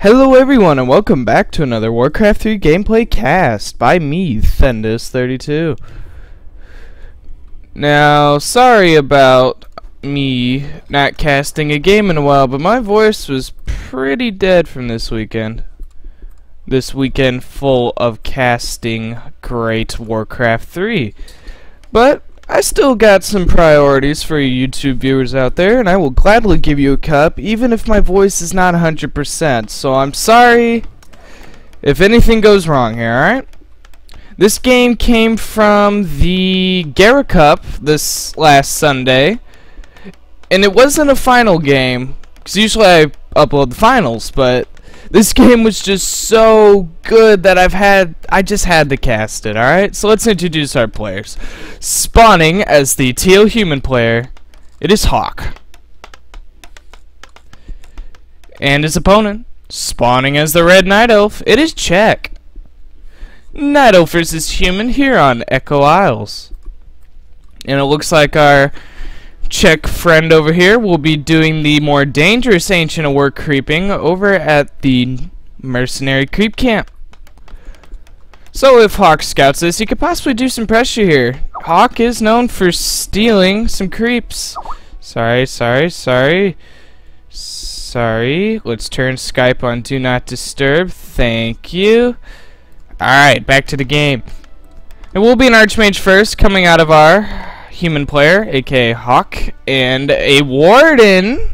Hello everyone and welcome back to another Warcraft 3 gameplay cast by me, Thendis32. Now, sorry about me not casting a game in a while, but my voice was pretty dead from this weekend. This weekend full of casting great Warcraft 3. But I still got some priorities for you YouTube viewers out there, and I will gladly give you a cup, even if my voice is not 100%. So I'm sorry if anything goes wrong here, alright? This game came from the Gara Cup this last Sunday, and it wasn't a final game, because usually I upload the finals, but this game was just so good that I just had to cast it, alright? So let's introduce our players. Spawning as the teal human player, it is Hawk. And his opponent, spawning as the red night elf, it is Czech. Night elf versus human here on Echo Isles. And it looks like our Czech friend over here will be doing the more dangerous Ancient of War creeping over at the mercenary creep camp. So if Hawk scouts this, he could possibly do some pressure here. Hawk is known for stealing some creeps. Sorry. Let's turn Skype on Do Not Disturb. Thank you. Alright, back to the game. It will be an Archmage first, coming out of our human player, aka Hawk, and a Warden.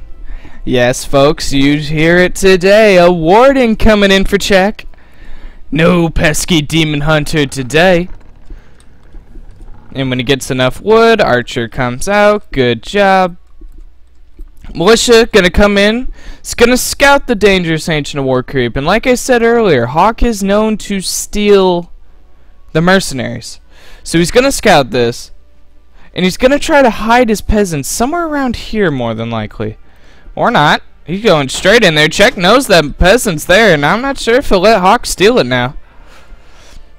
Yes, folks, you hear it today. A Warden coming in for Czech. No pesky Demon Hunter today. And when he gets enough wood, Archer comes out. Good job. Militia gonna come in. It's gonna scout the dangerous Ancient of War creep. And like I said earlier, Hawk is known to steal the mercenaries. So he's gonna scout this. And he's gonna try to hide his peasants somewhere around here, more than likely. Or not. He's going straight in there. Czech knows that peasant's there, and I'm not sure if he'll let Hawk steal it now.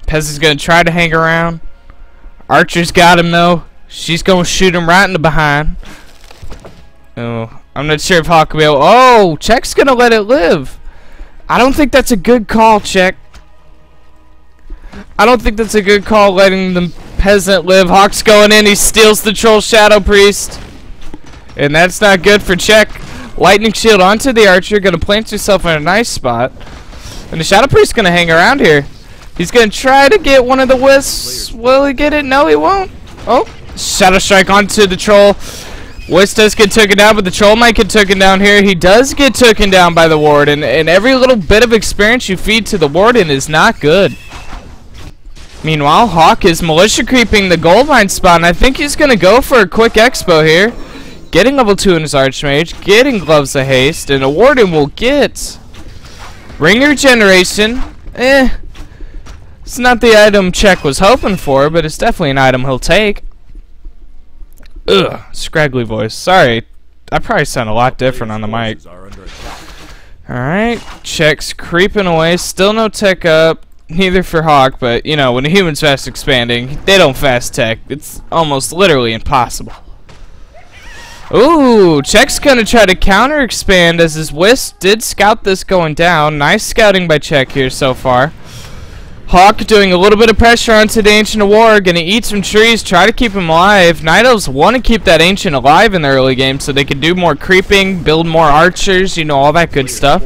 Peasant's gonna try to hang around. Archer's got him though. She's gonna shoot him right in the behind. Oh, I'm not sure if Hawk will be able. Oh, Czech's gonna let it live. I don't think that's a good call, Czech. I don't think that's a good call, letting the peasant live. Hawk's going in. He steals the troll Shadow Priest, and that's not good for Czech. Lightning shield onto the archer, gonna plant himself in a nice spot, and the Shadow Priest's gonna hang around here. He's gonna try to get one of the wisps. Will he get it? No, he won't. Oh, Shadow Strike onto the troll. Wisp does get taken down, but the troll might get taken down here. He does get taken down by the warden, and every little bit of experience you feed to the warden is not good. Meanwhile, Hawk is militia creeping the gold mine spot, and I think he's gonna go for a quick expo here. Getting level 2 in his Archmage, getting Gloves of Haste, and a Warden will get Ring Regeneration. It's not the item Czech was hoping for, but it's definitely an item he'll take. Ugh, scraggly voice. Sorry, I probably sound a lot different on the mic. Alright, Czech's creeping away, still no tech up. Neither for Hawk, but you know, when a human's fast expanding, they don't fast tech. It's almost literally impossible. Ooh, Czech's gonna try to counter expand as his Wisp did scout this going down. Nice scouting by Czech here so far. Hawk doing a little bit of pressure onto the Ancient of War, gonna eat some trees, try to keep him alive. Night Elves want to keep that Ancient alive in the early game so they can do more creeping, build more archers, you know, all that good stuff.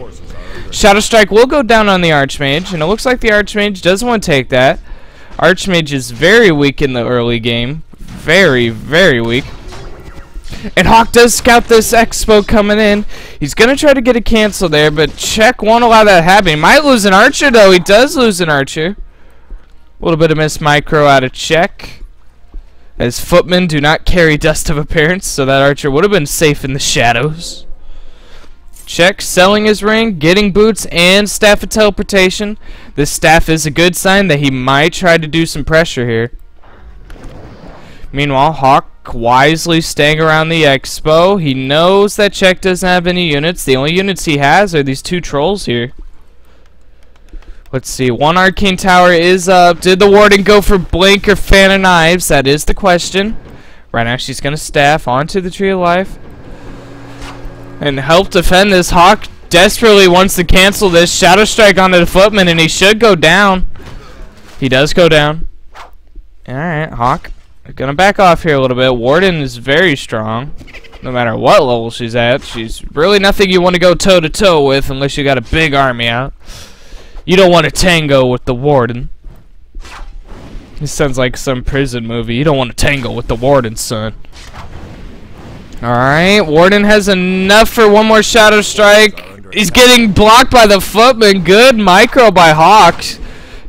Shadow Strike will go down on the Archmage, and it looks like the Archmage doesn't want to take that. Archmage is very weak in the early game. Very, very weak. And Hawk does scout this expo coming in. He's going to try to get a cancel there, but Czech won't allow that to happen. He might lose an Archer, though. He does lose an Archer. A little bit of miss micro out of Czech, as footmen do not carry dust of appearance, so that Archer would have been safe in the shadows. Czech selling his ring, getting boots, and Staff of Teleportation. This staff is a good sign that he might try to do some pressure here. Meanwhile, Hawk wisely staying around the expo. He knows that Czech doesn't have any units. The only units he has are these two trolls here. Let's see. One Arcane Tower is up. Did the Warden go for Blink or Fan of Knives? That is the question. Right now, she's going to staff onto the Tree of Life and help defend this. Hawk desperately wants to cancel this Shadow Strike onto the footman, and he should go down. He does go down. Alright, Hawk. Gonna back off here a little bit. Warden is very strong. No matter what level she's at, she's really nothing you want to go toe-to-toe with unless you got a big army out. You don't want to tango with the Warden. This sounds like some prison movie. You don't want to tango with the Warden, son. Alright, Warden has enough for one more Shadow Strike. He's getting blocked by the footman. Good micro by Hawk.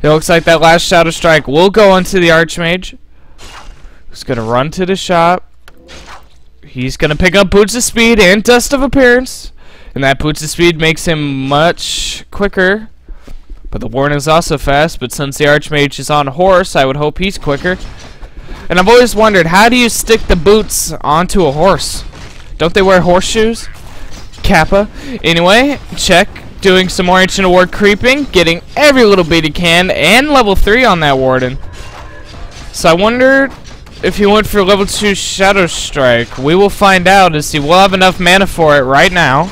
It looks like that last Shadow Strike will go onto the Archmage. He's going to run to the shop. He's going to pick up Boots of Speed and Dust of Appearance. And that Boots of Speed makes him much quicker. But the Warden is also fast. But since the Archmage is on a horse, I would hope he's quicker. And I've always wondered, how do you stick the boots onto a horse? Don't they wear horseshoes? Kappa. Anyway, check. Doing some more Ancient of War creeping. Getting every little bit he can. And level 3 on that Warden. So I wondered if he went for level 2 Shadow Strike. We will find out, as he will have enough mana for it right now.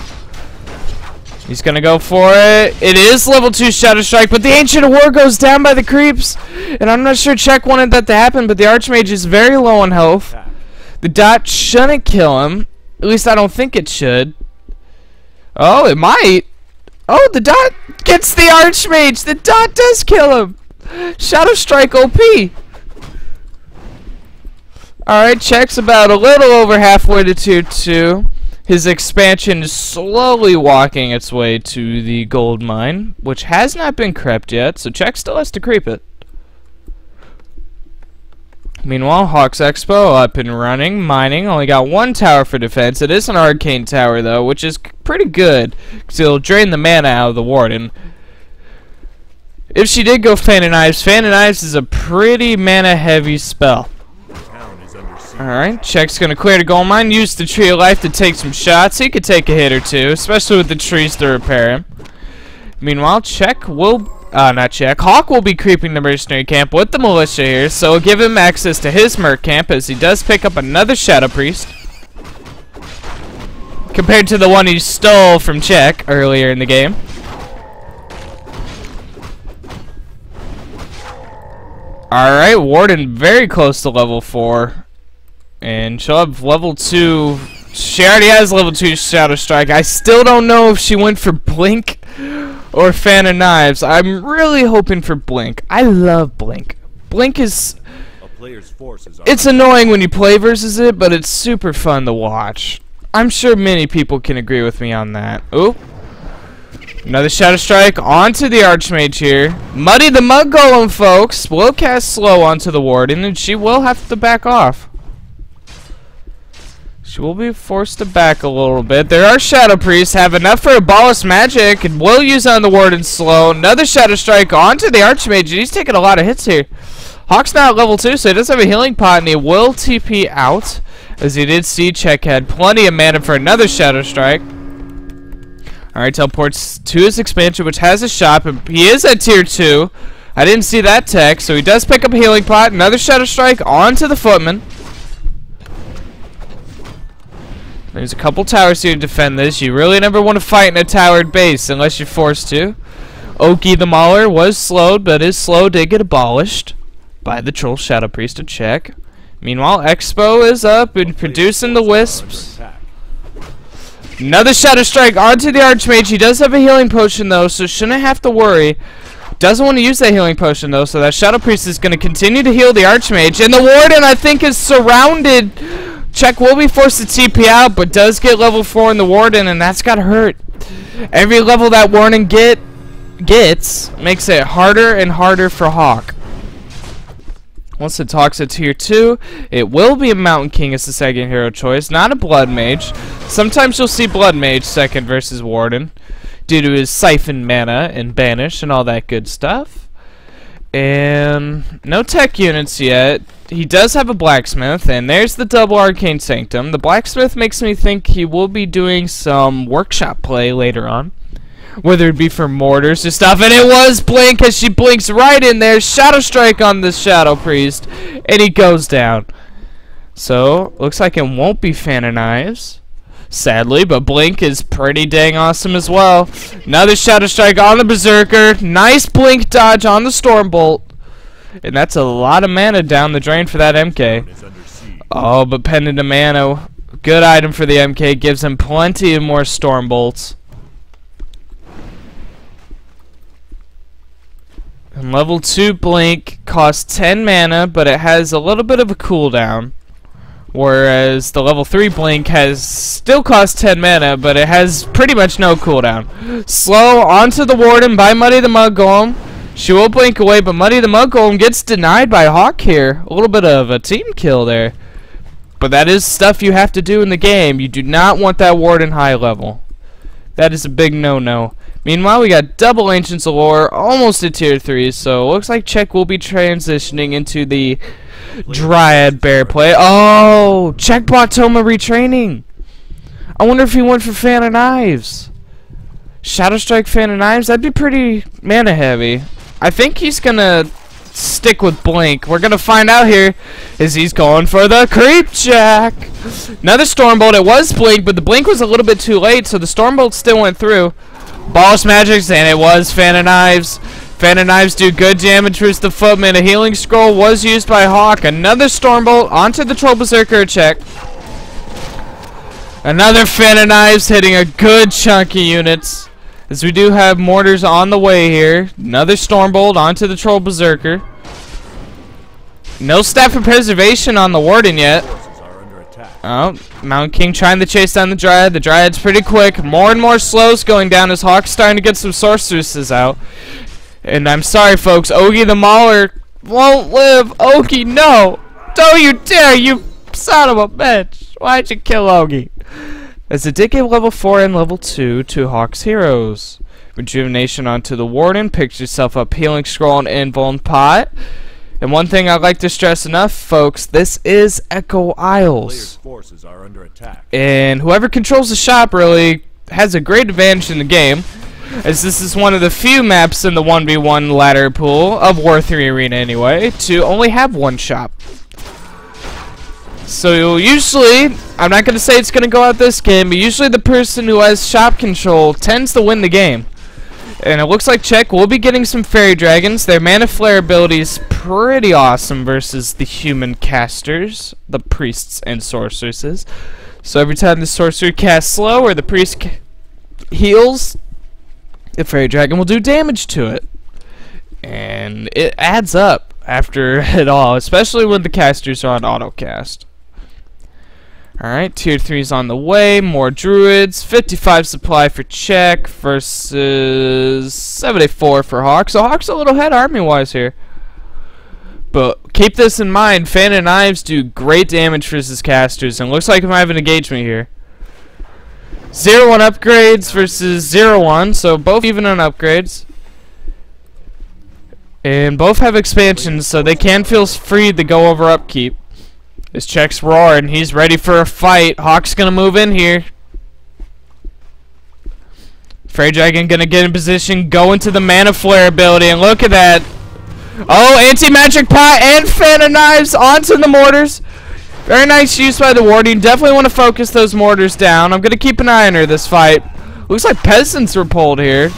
He's gonna go for it. It is level 2 Shadow Strike, but the Ancient of War goes down by the creeps. And I'm not sure Czech wanted that to happen, but the Archmage is very low on health. The dot shouldn't kill him. At least I don't think it should. Oh, it might. Oh, the dot gets the Archmage. The dot does kill him. Shadow Strike OP. Alright, Czech's about a little over halfway to tier 2. His expansion is slowly walking its way to the gold mine, which has not been crept yet, so Czech still has to creep it. Meanwhile, Hawk's Expo up and running, mining, only got one tower for defense. It is an arcane tower, though, which is pretty good, because it'll drain the mana out of the Warden. If she did go Fan of Knives is a pretty mana-heavy spell. Alright, Czech's gonna clear the gold mine, use the Tree of Life to take some shots. He could take a hit or two, especially with the trees to repair him. Meanwhile, Hawk will be creeping the mercenary camp with the militia here, so we'll give him access to his merc camp as he does pick up another Shadow Priest. Compared to the one he stole from Czech earlier in the game. Alright, Warden very close to level 4. And she'll have level 2. She already has level 2 Shadow Strike. I still don't know if she went for Blink or Fan of Knives. I'm really hoping for Blink. I love Blink. Blink is... it's annoying when you play versus it, but it's super fun to watch. I'm sure many people can agree with me on that. Ooh. Another Shadow Strike onto the Archmage here. Muddy the Mud Golem, folks. Will cast slow onto the Warden, and she will have to back off. She will be forced to back a little bit. There are Shadow Priests, have enough for Abolish Magic, and will use on the Warden slow. Another Shadow Strike onto the Archmage, and he's taking a lot of hits here. Hawk's now at level 2, so he does have a healing pot, and he will TP out. As he did see, Czech had plenty of mana for another Shadow Strike. Alright, teleports to his expansion, which has a shop, and he is at tier 2. I didn't see that tech, so he does pick up a healing pot. Another Shadow Strike onto the footman. There's a couple towers here to defend this. You really never want to fight in a towered base unless you're forced to. Oki the Mauler was slowed, but his slow did get abolished by the Troll Shadow Priest of Czech. Meanwhile, Expo is up and producing the Wisps. Another Shadow Strike onto the Archmage. He does have a healing potion, though, so shouldn't have to worry. Doesn't want to use that healing potion, though, so that Shadow Priest is going to continue to heal the Archmage. And the Warden, I think, is surrounded. Czech will be forced to TP out, but does get level 4 in the Warden, and that's gotta hurt. Every level that Warden gets makes it harder and harder for Hawk. Once it talks at tier 2, it will be a Mountain King as the second hero choice, not a Blood Mage. Sometimes you'll see Blood Mage second versus Warden, due to his Siphon mana and Banish and all that good stuff. And no tech units yet. He does have a Blacksmith, and there's the double Arcane Sanctum. The Blacksmith makes me think he will be doing some workshop play later on, whether it be for mortars or stuff. And it was Blink, as she blinks right in there. Shadow Strike on the Shadow Priest, and he goes down. So, looks like it won't be Fan of Knives. sadly, but Blink is pretty dang awesome as well. Another Shadow Strike on the Berserker. Nice Blink dodge on the Stormbolt. And that's a lot of mana down the drain for that MK. Oh, but Pendant of Mana, good item for the MK, gives him plenty of more Stormbolts. And level 2 Blink costs 10 mana, but it has a little bit of a cooldown. Whereas the level 3 Blink still costs 10 mana, but it has pretty much no cooldown. Slow onto the Warden by Muddy the Mud Golem. She will blink away, but Muddy the Mud Golem gets denied by Hawk here. A little bit of a team kill there. But that is stuff you have to do in the game. You do not want that Warden high level. That is a big no-no. Meanwhile, we got double Ancients of Lore, almost at tier 3, so it looks like Czech will be transitioning into the Dryad Bear play. Oh, Czech bought Toma retraining. I wonder if he went for Fan of Knives. Shadow Strike, Fan of Knives, that'd be pretty mana heavy. I think he's gonna stick with Blink. We're gonna find out here as he's going for the Creep Jack. Another Stormbolt. It was Blink, but the Blink was a little bit too late, so the Stormbolt still went through. Boss Magics, and it was Fan of Knives. Fan of Knives do good damage versus the Footman. A Healing Scroll was used by Hawk. Another Stormbolt onto the Troll Berserker check. Another Fan of Knives hitting a good chunk of units. As we do have mortars on the way here. Another Stormbolt onto the Troll Berserker. No Staff of Preservation on the Warden yet. Oh, Mountain King trying to chase down the Dryad. The Dryad's pretty quick. More and more slows going down as Hawk's starting to get some sorceresses out. And I'm sorry, folks. Ogie the Mauler won't live. Ogie, no. Don't you dare, you son of a bitch. Why'd you kill Ogie? As it did give level 4 and level 2 to Hawk's heroes. Rejuvenation onto the Warden. Picks yourself up Healing Scroll and Invuln Pot. And one thing I'd like to stress enough, folks, this is Echo Isles. Forces are under attack. And whoever controls the shop really has a great advantage in the game, as this is one of the few maps in the 1v1 ladder pool of War 3 Arena anyway, to only have one shop. So usually, I'm not going to say it's going to go out this game, but usually the person who has shop control tends to win the game. And it looks like Czech will be getting some Fairy Dragons. Their Mana Flare ability is pretty awesome versus the human casters, the priests and sorceresses. So every time the sorcerer casts slow or the priest heals, the Fairy Dragon will do damage to it. And it adds up after it all, especially when the casters are on auto-cast. Alright, tier 3 is on the way. More druids. 55 supply for Czech versus 74 for Hawk. So Hawk's a little ahead army-wise here. But keep this in mind. Fan of Knives do great damage versus casters. And looks like we might have an engagement here. 0-1 upgrades versus 0-1. So both even on upgrades. And both have expansions, so they can feel free to go over upkeep. This Czech's roaring. He's ready for a fight. Hawk's gonna move in here. Fairy Dragon gonna get in position, go into the Mana Flare ability, and look at that. Oh, Anti-Magic Pot and Fan of Knives onto the mortars. Very nice use by the Warden. Definitely want to focus those mortars down. I'm gonna keep an eye on her this fight. Looks like peasants were pulled here.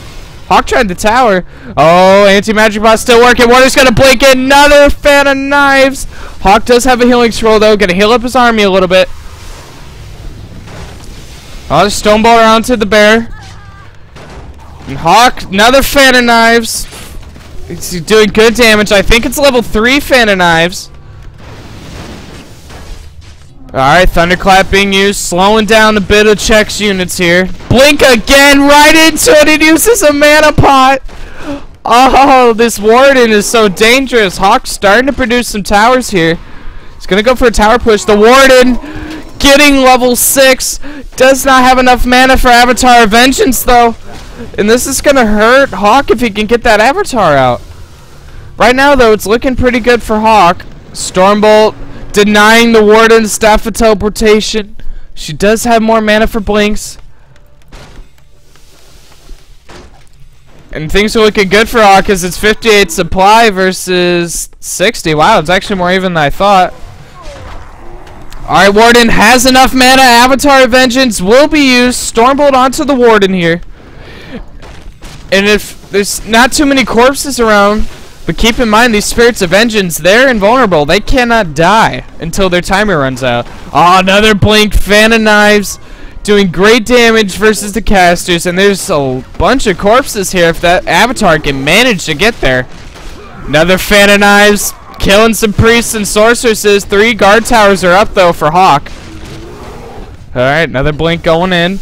Hawk tried the tower. Oh, Anti-Magic Bot still working. Warder's gonna blink in. Another Fan of Knives. Hawk does have a Healing Scroll though. Gonna heal up his army a little bit. Oh, the Stonebolter onto the bear. And Hawk, another Fan of Knives. He's doing good damage. I think it's level 3 Fan of Knives. Alright, Thunderclap being used, slowing down a bit of Czech's units here. Blink again, right into it, it uses a Mana Pot! Oh, this Warden is so dangerous. Hawk's starting to produce some towers here. He's gonna go for a tower push. The Warden getting level 6. Does not have enough mana for Avatar of Vengeance though. And this is gonna hurt Hawk if he can get that Avatar out. Right now though, it's looking pretty good for Hawk. Stormbolt denying the Warden Staff of Teleportation. She does have more mana for blinks. And things are looking good for Hawk because it's 58 supply versus 60. Wow, it's actually more even than I thought. Alright, Warden has enough mana. Avatar Vengeance will be used. Stormbolt onto the Warden here. And if there's not too many corpses around, but keep in mind these Spirits of Vengeance, they're invulnerable. They cannot die until their timer runs out. Oh, another blink. Fan of Knives doing great damage versus the casters. And there's a bunch of corpses here if that Avatar can manage to get there. Another Fan of Knives. Killing some priests and sorceresses. 3 guard towers are up though for Hawk. Alright, another blink going in.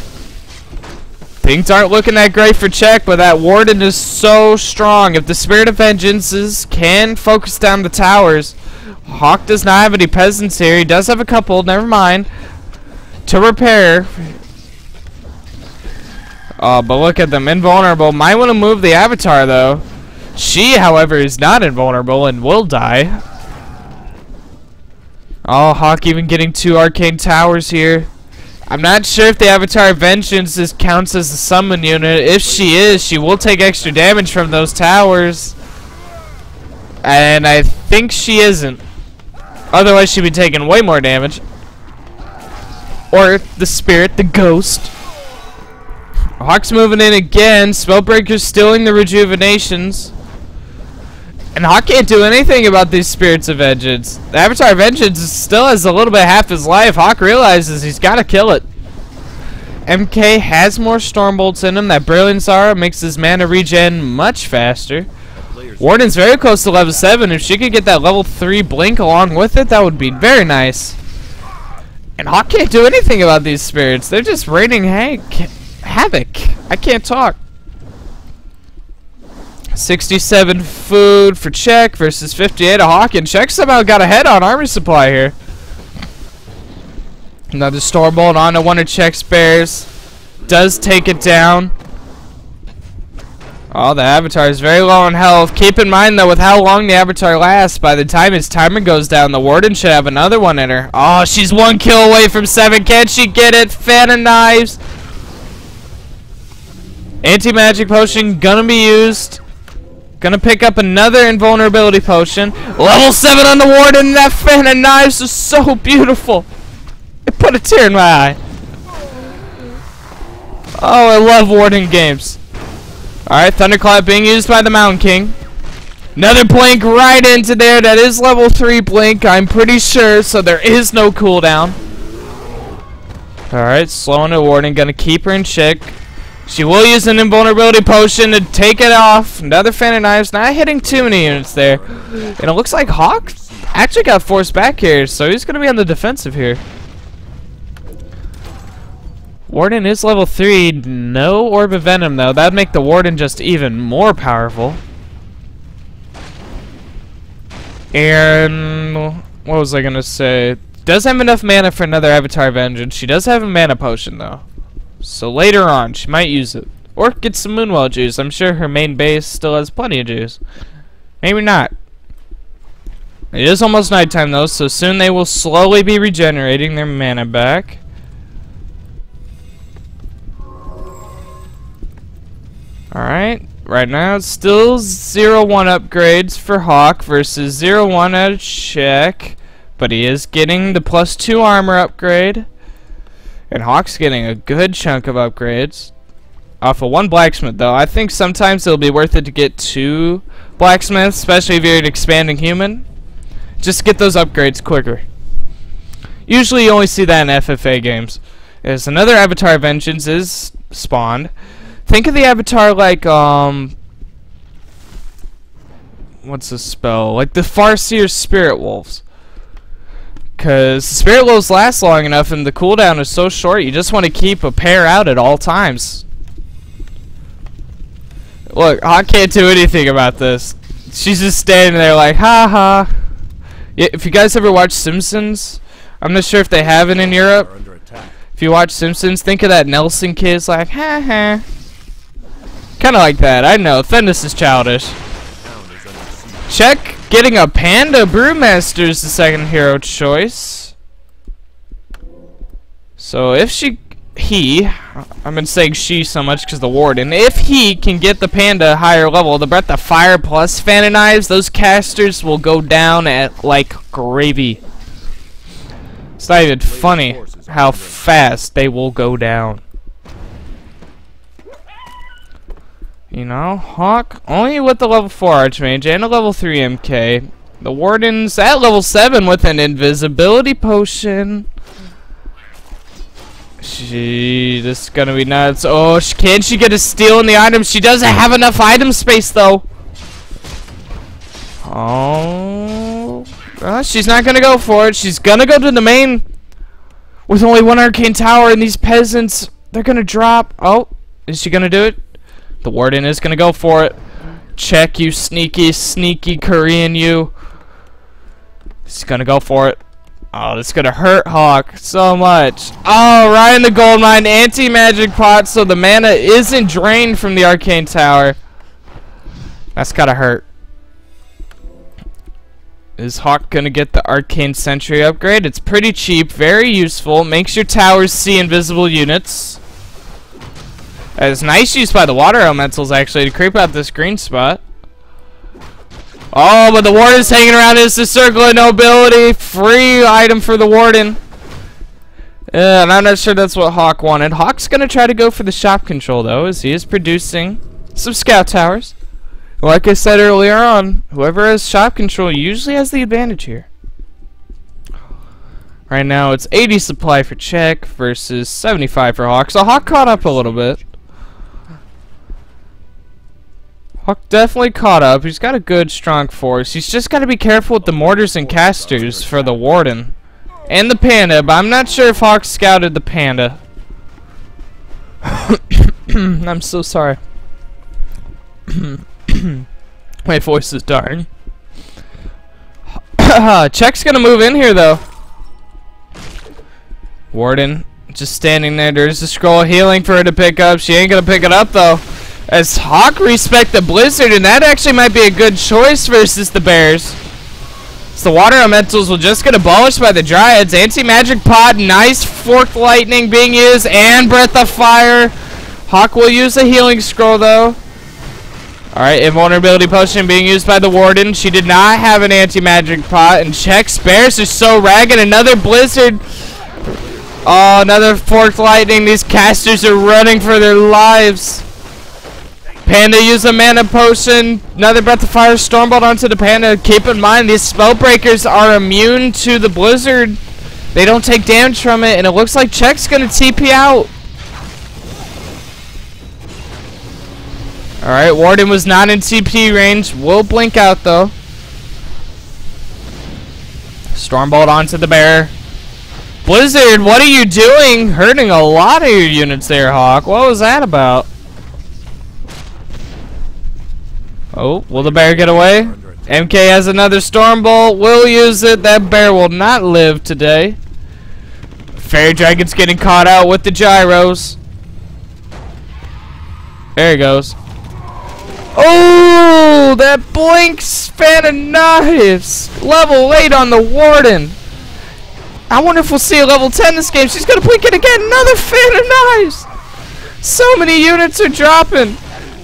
Things aren't looking that great for Check, but that Warden is so strong. If the Spirit of Vengeances can focus down the towers. Hawk does not have any peasants here. He does have a couple, never mind. To repair. Oh, but look at them, invulnerable. Might want to move the Avatar though. She, however, is not invulnerable and will die. Oh, Hawk even getting 2 arcane towers here. I'm not sure if the Avatar Vengeance counts as a summon unit. If she is, she will take extra damage from those towers. And I think she isn't. Otherwise, she'd be taking way more damage. Or the spirit, the ghost. Hawk's moving in again. Spellbreaker's stealing the rejuvenations. And Hawk can't do anything about these Spirits of Vengeance. The Avatar Vengeance still has a little bit half his life. Hawk realizes he's got to kill it. MK has more Stormbolts in him. That Brilliance Aura makes his mana regen much faster. Warden's very close to level 7. If she could get that level 3 Blink along with it, that would be very nice. And Hawk can't do anything about these spirits. They're just raining havoc. I can't talk. 67 food for Check versus 58 of Hawk, and Check somehow got ahead on armor supply here. Another Stormbolt onto one of Check's bears. Does take it down. Oh, the Avatar is very low on health. Keep in mind, though, with how long the Avatar lasts, by the time his timer goes down, the Warden should have another one in her. Oh, she's 1 kill away from 7. Can she get it? Fan of Knives. Anti-magic potion gonna be used. Gonna pick up another invulnerability potion. Level 7 on the Warden. That Fan of Knives is so beautiful. It put a tear in my eye. Oh, I love Warden games. Alright, Thunderclap being used by the Mountain King. Another blink right into there. That is level 3 blink, I'm pretty sure, so there is no cooldown. Alright, slowing the Warden. Gonna keep her in check. She will use an invulnerability potion to take it off. Another Fan of Knives. Not hitting too many units there. And it looks like Hawk actually got forced back here, so he's going to be on the defensive here. Warden is level 3. No Orb of Venom, though. That would make the Warden just even more powerful. And what was I going to say? Does have enough mana for another Avatar Vengeance. She does have a mana potion, though. So later on, she might use it. Or get some Moonwell juice. I'm sure her main base still has plenty of juice. Maybe not. It is almost nighttime though, so soon they will slowly be regenerating their mana back. Alright, right now it's still 0-1 upgrades for Hawk versus 0-1 at a Check. But he is getting the +2 armor upgrade. And Hawk's getting a good chunk of upgrades. Off of 1 blacksmith though. I think sometimes it'll be worth it to get 2 blacksmiths, especially if you're an expanding human. Just to get those upgrades quicker. Usually you only see that in FFA games. As another Avatar Vengeance is spawned. Think of the Avatar like, what's the spell? Like the Farseer Spirit Wolves. Because Spirit Wolves last long enough and the cooldown is so short, you just want to keep a pair out at all times. Look, Hawk can't do anything about this. She's just standing there like, ha ha. Yeah, if you guys ever watch Simpsons, I'm not sure if they have it in Europe. If you watch Simpsons, think of that Nelson kid like, ha ha. Kind of like that, I know. Fennis is childish. Check getting a Panda Brewmaster is the second hero choice. So if I've been saying she so much because the Warden, if he can get the Panda higher level, the Breath of Fire plus Fan of Knives, those casters will go down at like gravy. It's not even funny how fast they will go down. You know, Hawk only with the level 4 Archmage and a level 3 MK. The Warden's at level 7 with an invisibility potion. This is gonna be nuts. Oh, can she get a steal in the items? She doesn't have enough item space though. Oh, she's not gonna go for it. She's gonna go to the main with only one arcane tower, and these peasants, they're gonna drop. Oh, is she gonna do it? The Warden is gonna go for it. Check, you sneaky, sneaky Korean, you. She's gonna go for it. Oh, this is gonna hurt Hawk so much. Oh, right in the gold mine. Anti-magic pot, so the mana isn't drained from the arcane tower. That's gotta hurt. Is Hawk gonna get the arcane sentry upgrade? It's pretty cheap, very useful. Makes your towers see invisible units. It's nice use by the water elementals actually to creep out this green spot. Oh, but the Warden's hanging around as the circle of nobility. Free item for the Warden. And I'm not sure that's what Hawk wanted. Hawk's gonna try to go for the shop control though, as he is producing some scout towers. Like I said earlier on, whoever has shop control usually has the advantage here. Right now it's 80 supply for Czech versus 75 for Hawk. So Hawk caught up a little bit. Hawk definitely caught up. He's got a good, strong force. He's just got to be careful with the mortars and casters for the Warden. And the Panda, but I'm not sure if Hawk scouted the Panda. I'm so sorry. My voice is dying. Czech's gonna move in here though. Warden just standing there. There's a scroll of healing for her to pick up. She ain't gonna pick it up though. As Hawk respect the Blizzard, and that actually might be a good choice versus the Bears. So the Water Elementals will just get abolished by the Dryads. Anti-magic pot, nice forked lightning being used, and Breath of Fire. Hawk will use a healing scroll though. Alright, invulnerability potion being used by the Warden. She did not have an anti-magic pot, and Czech's Bears are so ragged. Another Blizzard. Oh, another forked lightning. These casters are running for their lives. Panda use a mana potion. Another Breath of Fire, Stormbolt onto the Panda. Keep in mind, these Spellbreakers are immune to the Blizzard. They don't take damage from it, and it looks like Czech's gonna TP out. Alright, Warden was not in TP range. Will blink out though. Stormbolt onto the bear. Blizzard, what are you doing? Hurting a lot of your units there, Hawk. What was that about? Oh, will the bear get away? MK has another Stormbolt. Will use it. That bear will not live today. Fairy Dragon's getting caught out with the gyros. There he goes. Oh, that blinks fan of knives. Level 8 on the Warden. I wonder if we'll see a level 10 this game. She's gonna blink it again. Another fan of knives. So many units are dropping.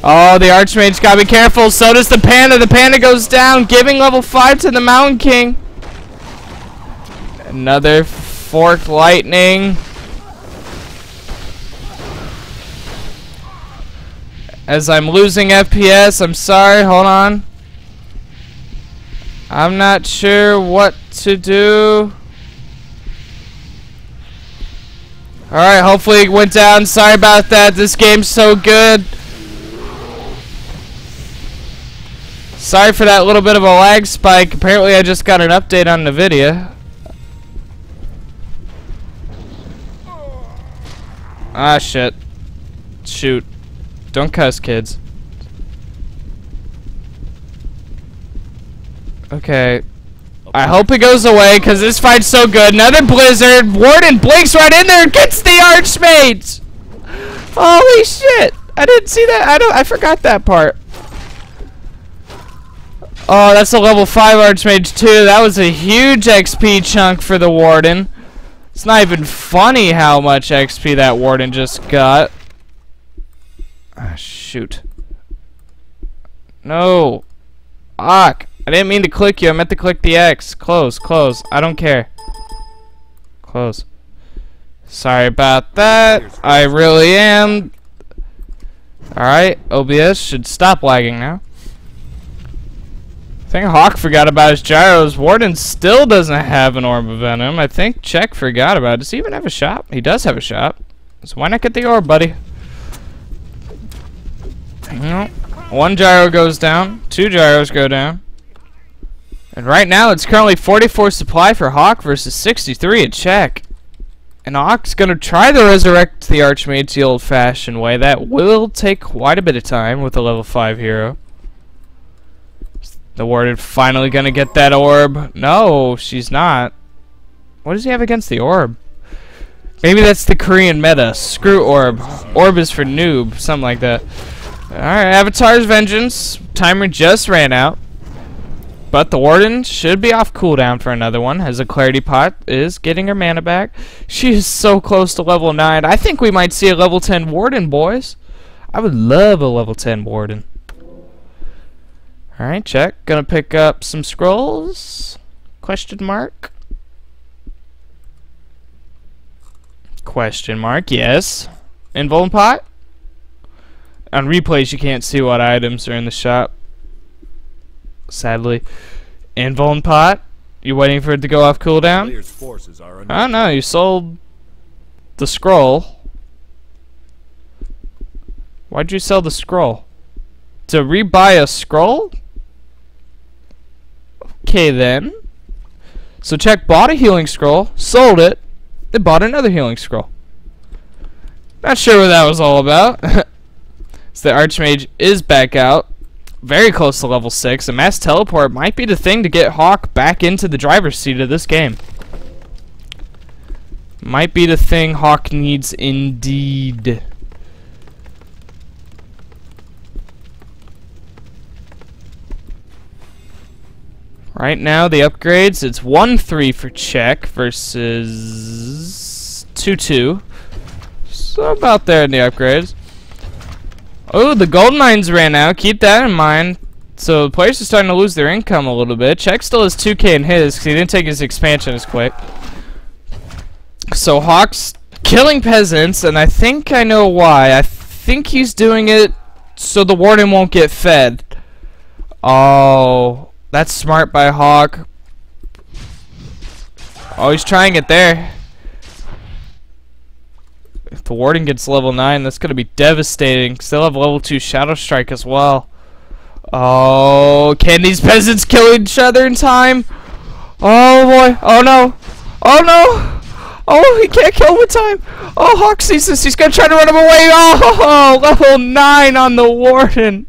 Oh, the Archmage gotta be careful. So does the Panda. The Panda goes down, giving level 5 to the Mountain King. Another forked lightning. As I'm losing FPS, I'm sorry, hold on. I'm not sure what to do. Alright, hopefully it went down. Sorry about that. This game's so good. Sorry for that little bit of a lag spike. Apparently I just got an update on the video. Ah, shit. Shoot. Don't cuss, kids. Okay. I hope it goes away, because this fight's so good. Another Blizzard. Warden blinks right in there and gets the Archmage. Holy shit. I didn't see that. I forgot that part. Oh, that's a level 5 Archmage too. That was a huge XP chunk for the Warden. It's not even funny how much XP that Warden just got. Ah, shoot. No. Fuck. I didn't mean to click you. I meant to click the X. Close, close. I don't care. close. Sorry about that. I really am. Alright, OBS should stop lagging now. I think Hawk forgot about his gyros. Warden still doesn't have an orb of venom. I think Check forgot about it. Does he even have a shop? He does have a shop. So why not get the orb, buddy? No. One gyro goes down. 2 gyros go down. And right now it's currently 44 supply for Hawk versus 63 at Check. And Hawk's gonna try to resurrect the Archmage the old-fashioned way. That will take quite a bit of time with a level 5 hero. The Warden finally gonna get that orb. No, she's not. What does he have against the orb? Maybe that's the Korean meta. Screw orb. Orb is for noob. Something like that. Alright, Avatar's Vengeance. Timer just ran out. But the Warden should be off cooldown for another one, as a Clarity Pot is getting her mana back. She is so close to level 9. I think we might see a level 10 Warden, boys. I would love a level 10 Warden. Alright, Check. Gonna pick up some scrolls. Question mark. Question mark, yes. Invuln Pot. On replays, you can't see what items are in the shop. Sadly. Invuln Pot. You waiting for it to go off cooldown? Oh no, you sold the scroll. Why'd you sell the scroll? To rebuy a scroll? Okay then. So Check bought a healing scroll, sold it, then bought another healing scroll. Not sure what that was all about. So the Archmage is back out. Very close to level 6. A mass teleport might be the thing to get Hawk back into the driver's seat of this game. Might be the thing Hawk needs indeed. Right now, the upgrades, it's 1-3 for Check versus 2-2. So about there in the upgrades. Oh, the gold mines ran out. Keep that in mind. So the players are starting to lose their income a little bit. Check still has 2K in his because he didn't take his expansion as quick. So Hawk's killing peasants, and I think I know why. I think he's doing it so the Warden won't get fed. Oh, that's smart by Hawk. Oh, he's trying it there. If the Warden gets level 9, that's going to be devastating. Still have level 2 Shadow Strike as well. Oh, can these peasants kill each other in time? Oh boy. Oh no. Oh no. Oh, he can't kill him in time. Oh, Hawk sees this. He's going to try to run him away. Oh, level 9 on the Warden.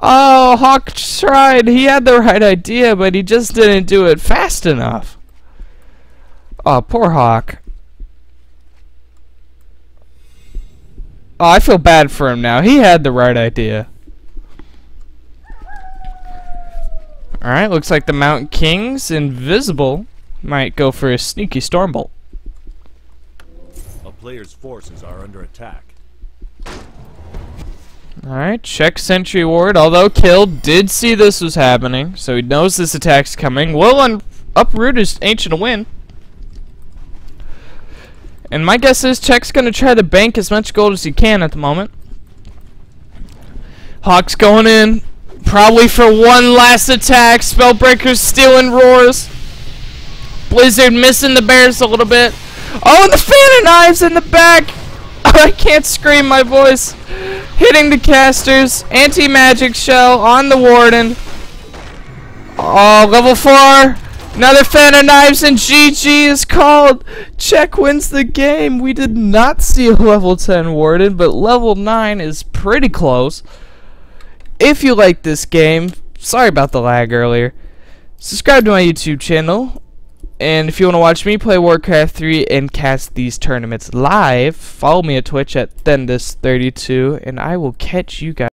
Oh, Hawk tried. He had the right idea, but he just didn't do it fast enough. Oh, poor Hawk. Oh, I feel bad for him now. He had the right idea. Alright, looks like the Mountain King's invisible. Might go for a sneaky Stormbolt. A player's forces are under attack. Alright, Check Sentry Ward, although killed, did see this was happening, so he knows this attack's coming. Will uproot his Ancient Wind. And my guess is Check's gonna try to bank as much gold as he can at the moment. Hawk's going in, probably for one last attack. Spellbreaker's stealing roars. Blizzard missing the bears a little bit. Oh, and the fan of knives in the back. I can't scream my voice. Hitting the casters. Anti-magic shell on the Warden. Oh, level 4. Another fan of knives and GG is called. Check wins the game. We did not see a level 10 Warden, but level 9 is pretty close. If you like this game, sorry about the lag earlier, subscribe to my YouTube channel. And if you want to watch me play Warcraft 3 and cast these tournaments live, follow me at Twitch at Thendis32, and I will catch you guys.